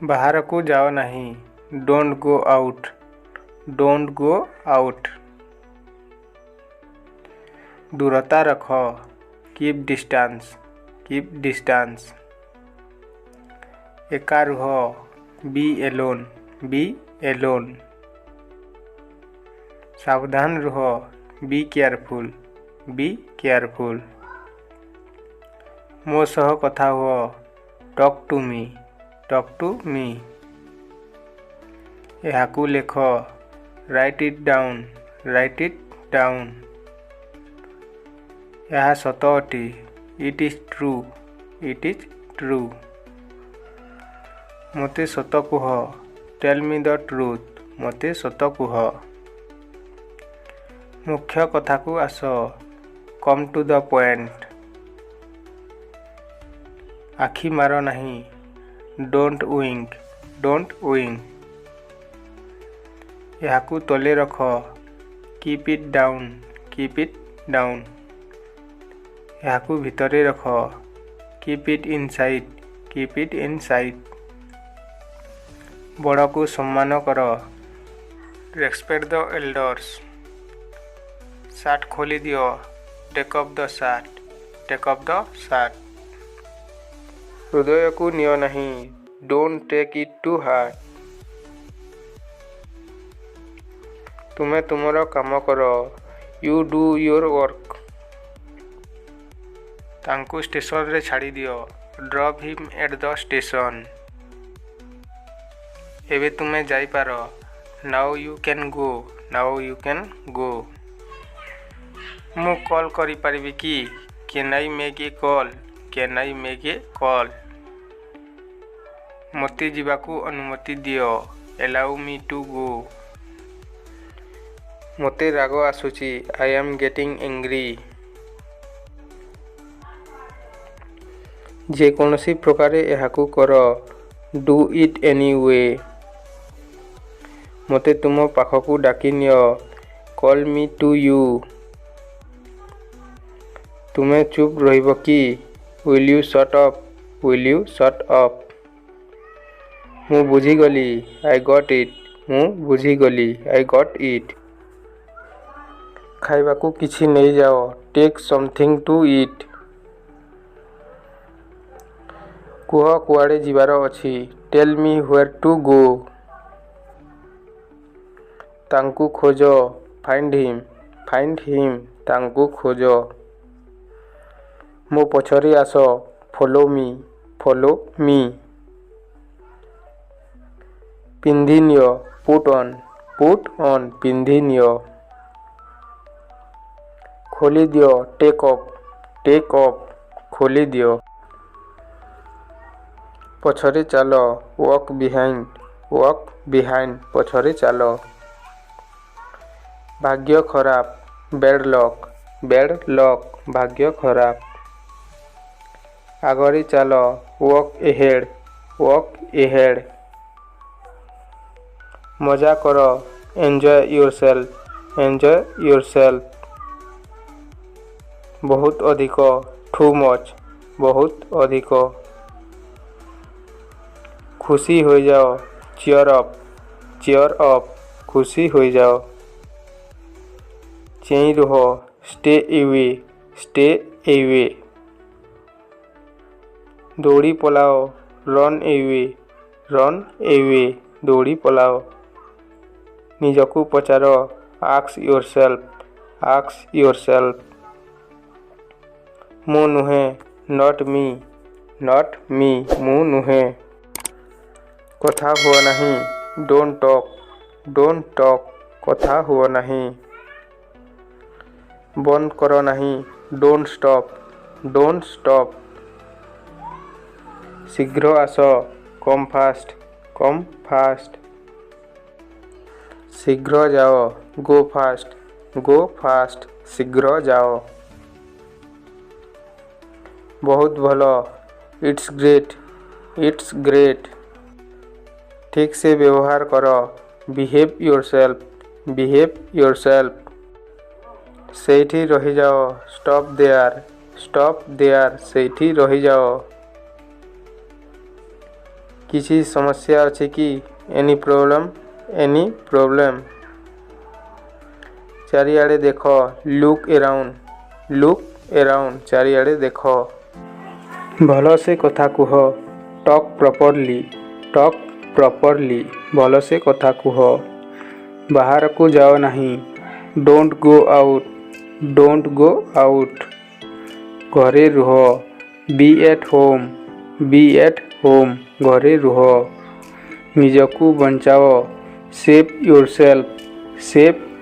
बाहर को जाओ नहीं। Don't go out. Don't go out. दूरता रखो। Keep distance. Keep distance. एका रुह। Be alone. Be alone. सावधान रहो। Be careful. Be careful. मो सह कथा हुओ। Talk to me. Talk to me. एहाकू लेख। Write it down. Write it down. यह सत अटी। It is true. It is true. मते सत कुह। Tell me the truth. मते सत कुह। मुख्य कथा को आस। Come to the point. आखि मार नहीं। Don't wink. Don't wink. याकू तले रख। Keep it down. Keep it down. याकू भितरे रख। Keep it inside. Keep it inside. बड़ को सम्मान कर। Respect the elders. शार्ट खोली दियो। Take up the shirt. Take up the shirt. हृदय को नियो नहीं। Don't take it to heart. तुम्हें तुमर काम कर। You do your work. तांकु स्टेशन रे छाड़ी दियो। Drop him at the station. एबे तुम्हें जाई पारो। Now you can go. Now you can go. मु कॉल करी परिबी कि? Can I make a call? Can I make a call? मते जीवाकू अनुमति दियो। Allow me to go. मते राग आसुची। I am getting angry. जे कोनोसी प्रकारे एहाकू कर। Do it any way. मते तुम पाखकू डाकी नियो। Call me to you. तुम्हें चुप रहिबो कि? Will you shut up? Will you shut up? मु बुझीगली। I got it. मु बुझीगली। I got it. खाइबाकू किछि नहीं जाओ। Take something to it. कुह कुआड़े जीवार अछि। Tell me where to go. तांकू खोजो। Find him. Find him. तांकू खोजो। मो पछरे आस। Follow me. Follow me. पिंधि नियो। Put on. Put on. पिंधि नियो। खोली दियो। Take up. Take up. खोली दियो। पछरे चलो। Walk behind. Walk behind. पछरे चलो। भाग्य खराब। Bad luck. Bad luck. भाग्य खराब। आगरी चलो। Walk ahead. Walk ahead. मजा करो। Enjoy yourself. Enjoy yourself. बहुत अधिक। Too much. बहुत अधिक। खुशी हो जाओ। Cheer up. Cheer up. खुशी हो जाओ। चेई रहो। Stay away. Stay away. दौड़ी पलाओ। Run away. Run away. दौड़ी पलाओ। निजकू पचारो। Ask yourself. Ask yourself. मु नुहे। Not me. Not me. मु नुहे। कथा हुआ नहीं। Don't talk. Don't talk. कथा हुआ नहीं। बंद करो नहीं। Don't stop. Don't stop. शीघ्र आस। Come fast. Come fast. शीघ्र जाओ। Go fast. Go fast. शीघ्र जाओ। बहुत भलो। It's great. It's great. ठीक से व्यवहार करो। Behave yourself. Behave yourself. सेठी रही जाओ। Stop there. Stop there. सेठी रही जाओ। किसी समस्या अच्छे कि एनी प्रॉब्लम एनी प्रॉब्लम चारिआडे देख लुक अराउंड चारिआडे देख भल से कथा कुह टॉक प्रॉपरली भल से कथा कुह बाहर को जाओ नहीं डोंट गो आउट घरे रुह बी एट होम घरे रुह निजकू बंचाओ सेव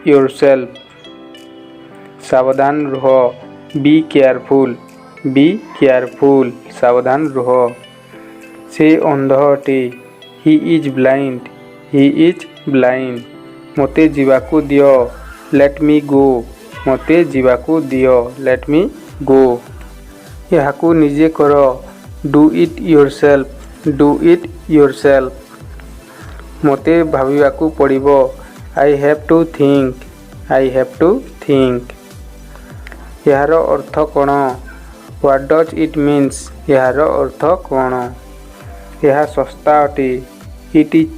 योरसेल्फ सावधान रुह बी केयरफुल सावधान रुह से अंध अटे ही इज ब्लाइंड मते जीवाकू दियो लेट मी गो मते जीवाकू दियो लेट मी गो याकू निजे कर डू इट योरसेल्फ मते भाविबाकू पड़िबो आई हैव टू थिंक यार अर्थ कौन व्हाट डज इट मीन्स यार अर्थ कौन यह सस्ता अटे इट इज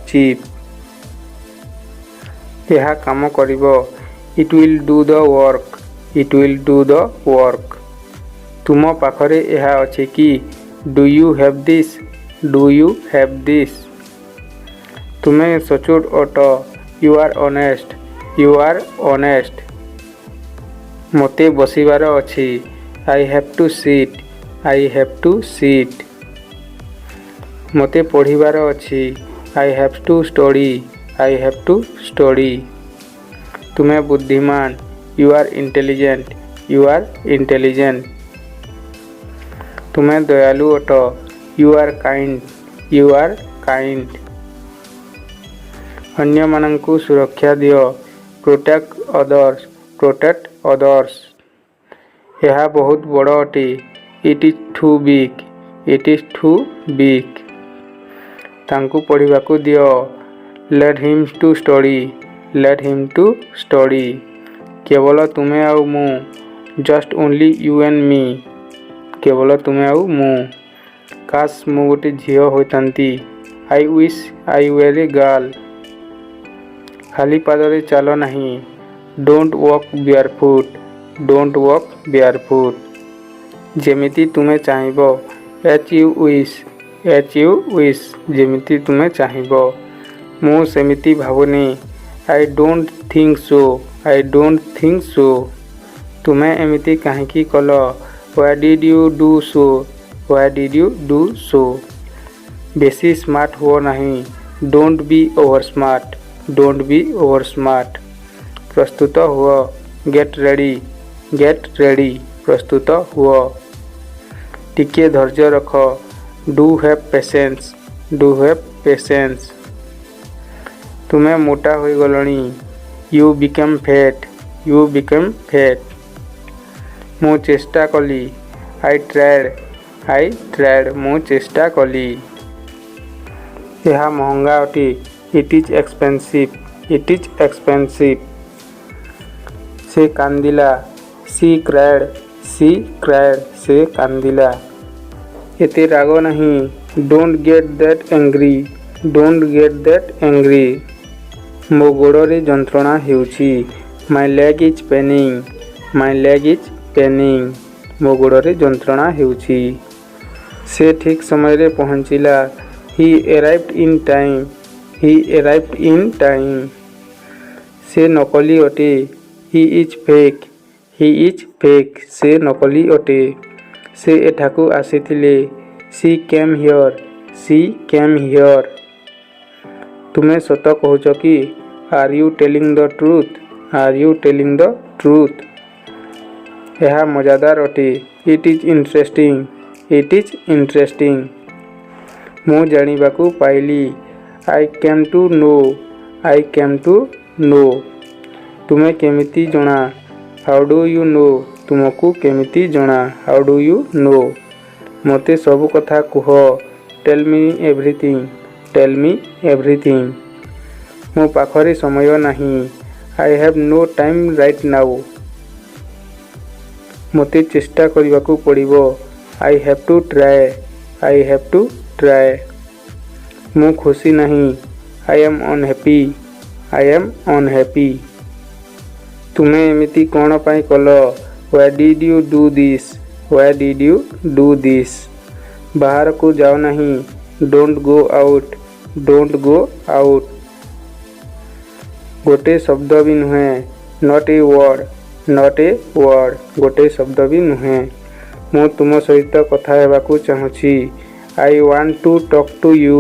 चीप यह काम करिबो it will do the work तुम पाखरे यह अच्छे कि डू यू हैव दिस तुम्हें सचोट अट यू आर ऑनेस्ट मते बसिबार अच्छी आई हैव टू सीट मते पढ़िबार अच्छी आई हैव टू स्टडी तुम्हें बुद्धिमान यू आर इंटेलिजेंट तुम्हें दयालु अट यू आर काइंड अन्य मानंकु सुरक्षा दियो प्रोटेक्ट अदर्स यह बहुत बड़ अटे इट इज टू बिग तांकु पढ़िबाकू दियो लेट हिम टू स्टडी केवल तुम्हें आउ मु just only you and me केवल तुम्हें आउ मु काश मु गोटे झील होइतांती I wish I were a girl खाली पादरे चलो नहीं डोंट वॉक बेयरफुट जेमिति तुम्हें चाहिबो एच यू विश जेमिति तुम्हें चाहिबो मु सेमिति भावुनी आई डोंट थिंक सो तुम्हें एमिति काहेकि कल why did you do so बेसी स्मार्ट हो नहीं डोंट बी ओवर स्मार्ट प्रस्तुत हुआ गेट रेडी प्रस्तुत हुआ टिके धैर्य रख डू हैव पेशेंस तुम्हें मोटा हो गलनी यू बिकम फैट मु चेष्टा कली आई ट्राइड मु चेष्टा कली यह महंगा अटे इट इज एक्सपेंसिव से कांदिला सी क्राइड से कांदिला एते राग नहीं डोंट गेट दैट एंग्री मो गोड़े जंत्रणा हेउची माय लेग इज पेनिंग मो गोड़े जंत्रणा हेउची से ठीक समय रे पहुँचिला ही अराइव्ड इन टाइम से नकली अटे ही इज फेक से नकली अटे से एठाकू आसीथिले सी केम हियर तुम्हें सत कहूच कि are you telling the truth यह मजादार अटे इट इज इंटरेस्टिंग मु जानिबाकू पाइली आई केम टू नो तुम्हें केमिति जना हाउ डू यू नो तुमको केमिति जना हाउ डू यू नो मते सब कथा कुह टेल मी एवरीथिंग मो पाखरे समय नहीं I have no time right now मते चेष्टा करबाकू पड़िबो I have to I have to try. ମୁଁ ଖୁସି ନାହିଁ। I am unhappy. I am unhappy. ତୁମେ ଏମିତି କ'ଣ ପାଇଁ କଲ? Why did you do this? Why did you do this? ବାହାରକୁ ଯାଅ ନାହିଁ। Don't go out. Don't go out. ଗୋଟେ ଶବ୍ଦ ବି ନୁହେଁ। Not a word. Not a word. ଗୋଟେ ଶବ୍ଦ ବି ନୁହେଁ। ମୁଁ ତୁମ ସହିତ କଥା ହେବାକୁ ଚାହୁଁଛି। I want to talk to you.